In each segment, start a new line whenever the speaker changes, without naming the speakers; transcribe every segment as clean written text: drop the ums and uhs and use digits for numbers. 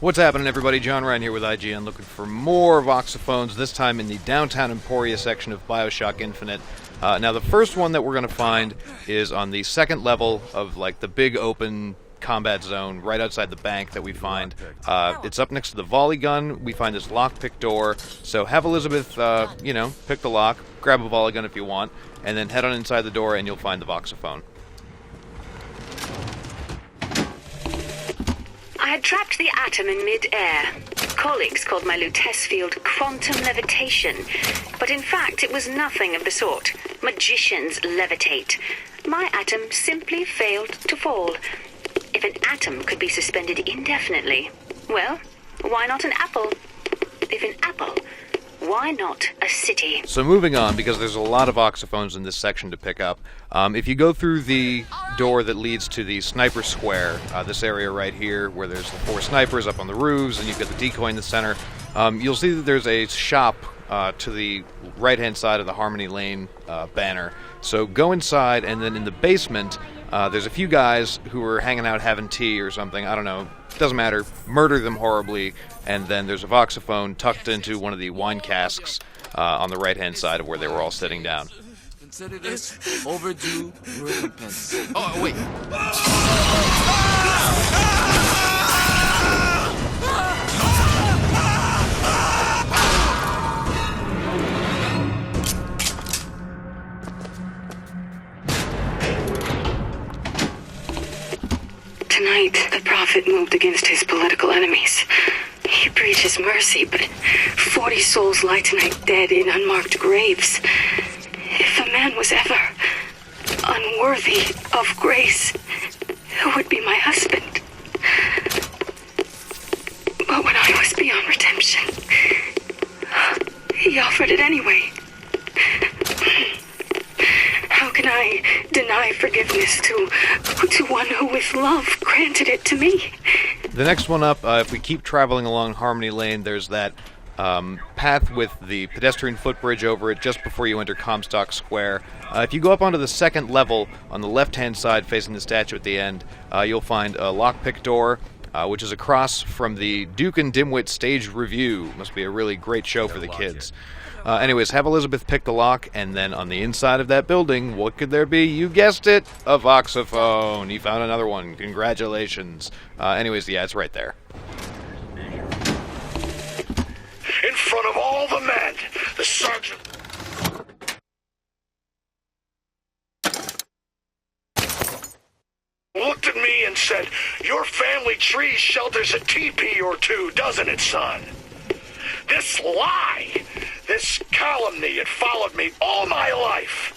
What's happening, everybody? John Ryan here with IGN, looking for more Voxophones, this time in the Downtown Emporia section of BioShck Infinite. Now, the first one that we're going to find is on the second level of, like, the big open combat zone right outside the bank that we find. It's up next to the volley gun. We find this lockpick door. So have Elizabeth, pick the lock, grab a volley gun if you want, and then head on inside the door and you'll find the Voxophone.
I had trapped the atom in mid-air. Colleagues called my Lutece field quantum levitation, but in fact it was nothing of the sort. Magicians levitate. My atom simply failed to fall. If an atom could be suspended indefinitely, well, why not an apple? If an apple, why not a city?
So moving on, because there's a lot of Voxophones in this section to pick up. If you go through the door that leads to the sniper square, this area right here, where there's the 4 snipers up on the roofs, and you've got the decoy in the center, you'll see that there's a shop to the right-hand side of the Harmony Lane banner. So go inside, and then in the basement, there's a few guys who are hanging out having tea or something. I don't know. Doesn't matter. Murder them horribly, and then there's a Voxophone tucked into one of the wine casks on the right-hand side of where they were all sitting down.
Consider this overdue recompense. Oh, wait.
Tonight, the Prophet moved against his political enemies. He preaches mercy, but 40 souls lie tonight dead in unmarked graves. If a man was ever unworthy of grace, who would be my husband? But when I was beyond redemption, he offered it anyway. How can I deny forgiveness to one who with love granted it to me?
The next one up, if we keep traveling along Harmony Lane, there's that path with the pedestrian footbridge over it just before you enter Comstock Square. If you go up onto the second level on the left-hand side facing the statue at the end, you'll find a lockpick door, which is across from the Duke and Dimwit stage review. Must be a really great show for the kids. Anyways, have Elizabeth pick the lock, and then on the inside of that building, what could there be? You guessed it, a Voxophone. You found another one. Congratulations. Anyways, yeah, it's right there.
In front of all the men, the sergeant looked at me and said, "Your family tree shelters a teepee or two, doesn't it, son?" This lie, this calumny had followed me all my life.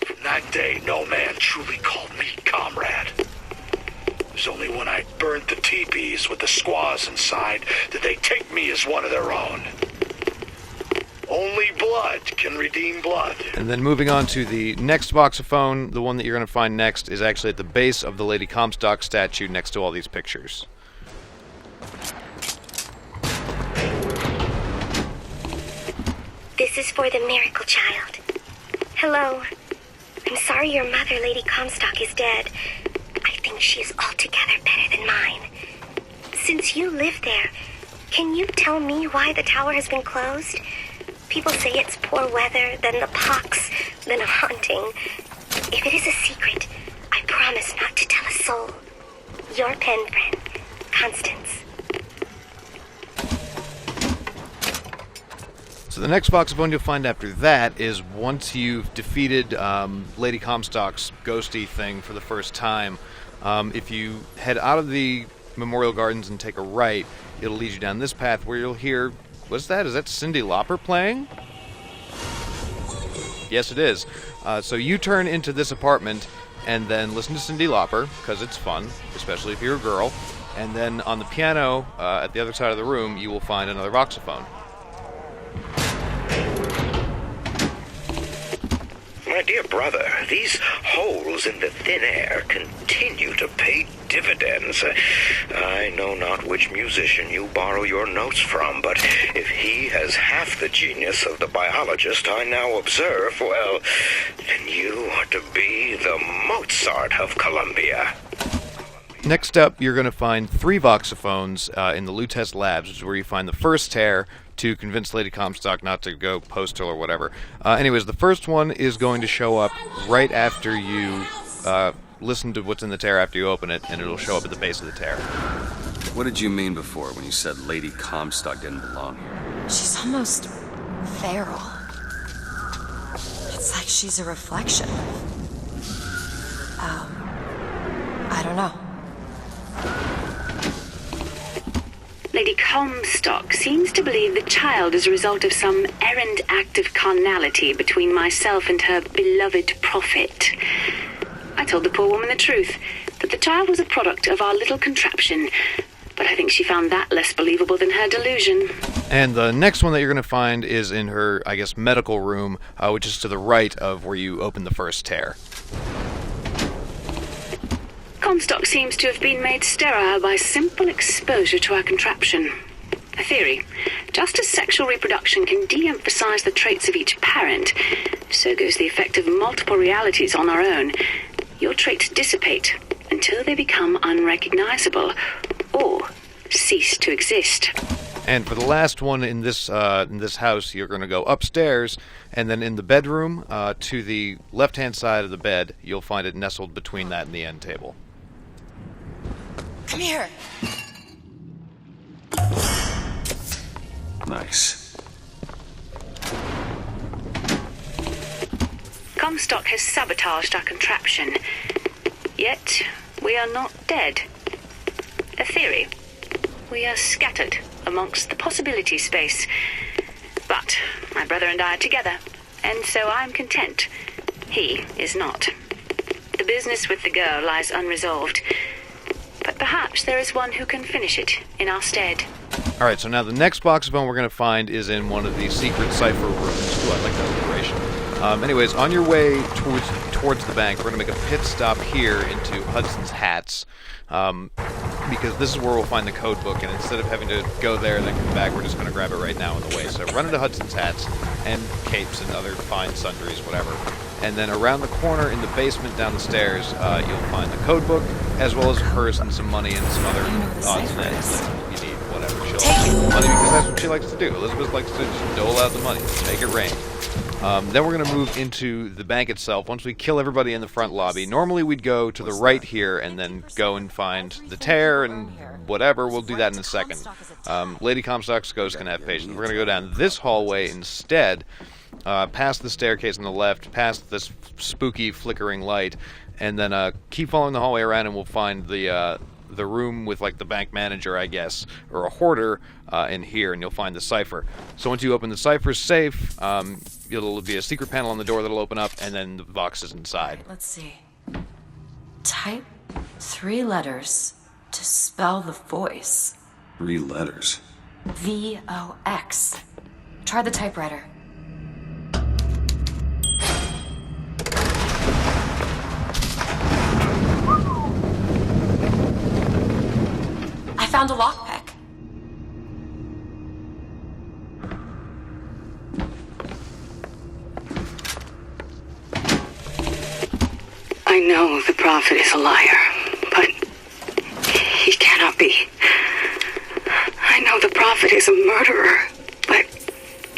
From that day, no man truly called me comrade. It was only when I burnt the teepees with the squaws inside did they take me as one of their own. Only blood can redeem blood.
And then moving on to the next Voxophone, the one that you're going to find next is actually at the base of the Lady Comstock statue next to all these pictures.
This is for the miracle child. Hello. I'm sorry your mother, Lady Comstock, is dead. I think she is altogether better than mine. Since you live there, can you tell me why the tower has been closed? People say it's poor weather, then the pox, then a haunting. If it is a secret, I promise not to tell a soul. Your pen friend, Constance.
So the next Voxophone you'll find after that is once you've defeated Lady Comstock's ghosty thing for the first time. If you head out of the Memorial Gardens and take a right, it'll lead you down this path where you'll hear... What's that? Is that Cyndi Lauper playing? Yes, it is. So you turn into this apartment and then listen to Cyndi Lauper, because it's fun, especially if you're a girl. And then on the piano at the other side of the room, you will find another Voxophone.
My dear brother, these holes in the thin air continue to pay dividends. I know not which musician you borrow your notes from, but if he has half the genius of the biologist I now observe, well, then you are to be the Mozart of Columbia.
Next up, you're going to find 3 voxophones in the Lutece Labs, which is where you find the first tear to convince Lady Comstock not to go postal or whatever. Anyways, the first one is going to show up right after you listen to what's in the tear after you open it, and it'll show up at the base of the tear.
What did you mean before when you said Lady Comstock didn't belong here?
She's almost feral. It's like she's a reflection. I don't know.
Lady Comstock seems to believe the child is a result of some errant act of carnality between myself and her beloved prophet. I told the poor woman the truth, that the child was a product of our little contraption, but I think she found that less believable than her delusion.
And the next one that you're going to find is in her, I guess, medical room, which is to the right of where you open the first tear.
Comstock seems to have been made sterile by simple exposure to our contraption. A theory. Just as sexual reproduction can de-emphasize the traits of each parent, so goes the effect of multiple realities on our own. Your traits dissipate until they become unrecognizable or cease to exist.
And for the last one in this house, you're going to go upstairs, and then in the bedroom, to the left-hand side of the bed, you'll find it nestled between that and the end table.
Come here.
Nice.
Comstock has sabotaged our contraption. Yet, we are not dead. A theory. We are scattered amongst the possibility space. But my brother and I are together, and so I'm content. He is not. The business with the girl lies unresolved. But perhaps there is one who can finish it in our stead.
Alright, so now the next voxophone we're going to find is in one of the secret cipher rooms. Ooh, I like that alliteration. Anyways, on your way towards the bank, we're going to make a pit stop here into Hudson's Hats. Because this is where we'll find the code book, and instead of having to go there and then come back, we're just going to grab it right now on the way. So run into Hudson's Hats and capes and other fine sundries, whatever. And then around the corner in the basement down the stairs, you'll find the code book, as well as a purse and some money and some other odds and ends that you need, whatever. She'll money because that's what she likes to do. Elizabeth likes to just dole out the money, make it rain. Then we're going to move into the bank itself. Once we kill everybody in the front lobby, normally we'd go to the right here and then go and find the tear and whatever. We'll do that in a second. Lady Comstock's ghost can have patience. We're going to go down this hallway instead, past the staircase on the left, past this spooky flickering light, and then keep following the hallway around and we'll find the room with like the bank manager, I guess, or a hoarder in here, and you'll find the cipher. So once you open the cipher's safe, it'll be a secret panel on the door that'll open up, and then the box is inside.
Let's see. Type 3 letters to spell the voice.
3 letters.
VOX. Try the typewriter. I found a lockpick.
I know the prophet is a liar, but he cannot be. I know the prophet is a murderer, but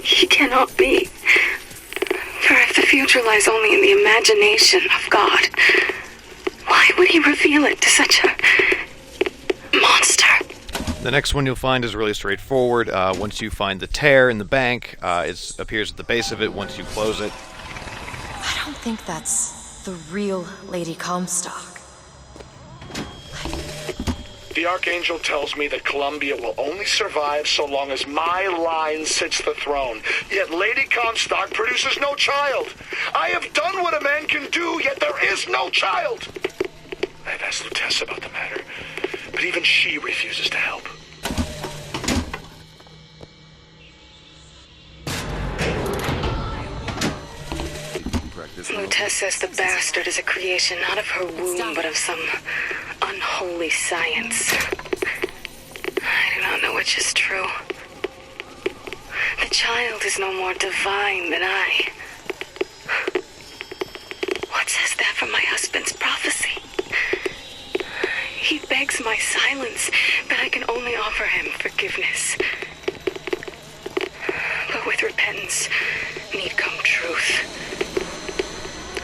he cannot be. For if the future lies only in the imagination of God, why would he reveal it to such a monster?
The next one you'll find is really straightforward. Once you find the tear in the bank, it appears at the base of it once you close it.
I don't think that's the real Lady Comstock.
The Archangel tells me that Columbia will only survive so long as my line sits the throne. Yet Lady Comstock produces no child. I have done what a man can do, yet there is no child. I've asked Lutece about the matter, but even she refuses to help.
Lutece says the bastard is a creation not of her womb, but of some unholy science. I do not know which is true. The child is no more divine than I. What says that from my husband's prophecy? He begged it's my silence that I can only offer him forgiveness. But with repentance, need come truth.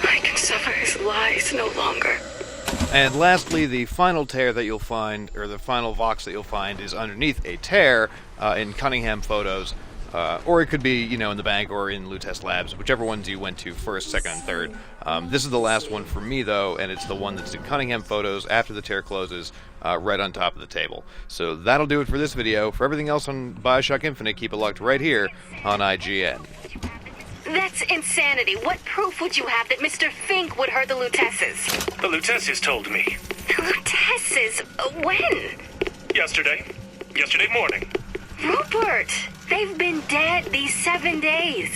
I can suffer his lies no longer.
And lastly, the final tear that you'll find, or the final Vox that you'll find, is underneath a tear in Cunningham photos. Or it could be, in the bank or in Lutece Labs, whichever ones you went to first, second, and third. This is the last one for me, though, and it's the one that's in Cunningham photos after the tear closes, right on top of the table. So that'll do it for this video. For everything else on BioShck Infinite, keep it locked right here on IGN.
That's insanity. What proof would you have that Mr. Fink would hurt the Luteces?
The Luteces told me.
The Luteces? When?
Yesterday morning.
Rupert! They've been dead these 7 days.